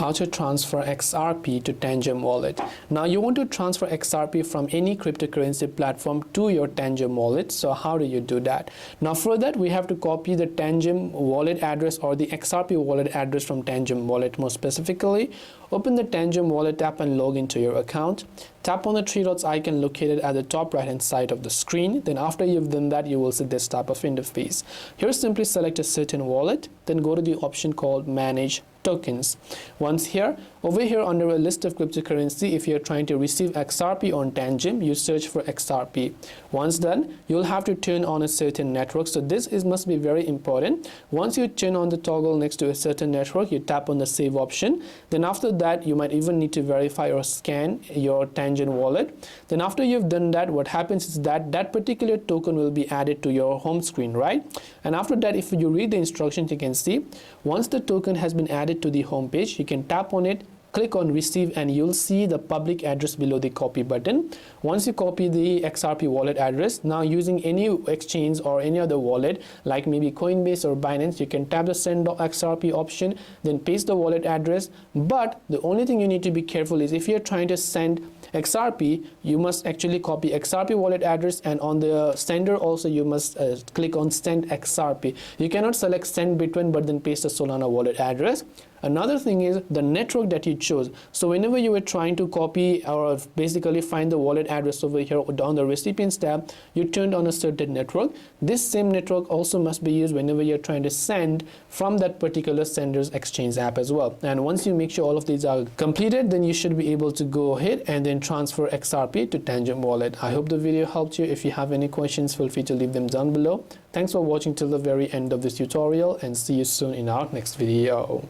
How to transfer XRP to Tangem Wallet. Now you want to transfer XRP from any cryptocurrency platform to your Tangem Wallet. So how do you do that? Now for that we have to copy the Tangem Wallet address or the XRP wallet address from Tangem Wallet. More specifically, open the Tangem Wallet app and log into your account. Tap on the three dots icon located at the top right hand side of the screen. Then after you've done that, you will see this type of interface. Here simply select a certain wallet, then go to the option called Manage Tokens. Once here, over here under a list of cryptocurrency, if you're trying to receive XRP on Tangem, you search for XRP. Once done, you'll have to turn on a certain network. So this must be very important. Once you turn on the toggle next to a certain network, you tap on the save option. Then after that, you might even need to verify or scan your Tangem wallet. Then after you've done that, what happens is that that particular token will be added to your home screen, right? And after that, if you read the instructions, you can see once the token has been added to the home page, you can tap on it, click on receive, and you'll see the public address below the copy button. Once you copy the XRP wallet address, now using any exchange or any other wallet like maybe Coinbase or Binance, you can tap the send XRP option, then paste the wallet address. But the only thing you need to be careful is if you're trying to send XRP, you must actually copy XRP wallet address, and on the sender also you must click on send XRP. You cannot select send Bitcoin but then paste the Solana wallet address. Another thing is the network that you chose. So whenever you were trying to copy or basically find the wallet address over here down the recipients tab, you turned on a certain network. This same network also must be used whenever you're trying to send from that particular sender's exchange app as well. And once you make sure all of these are completed, then you should be able to go ahead and then transfer XRP to Tangem Wallet. I hope the video helped you. If you have any questions, feel free to leave them down below. Thanks for watching till the very end of this tutorial, and see you soon in our next video.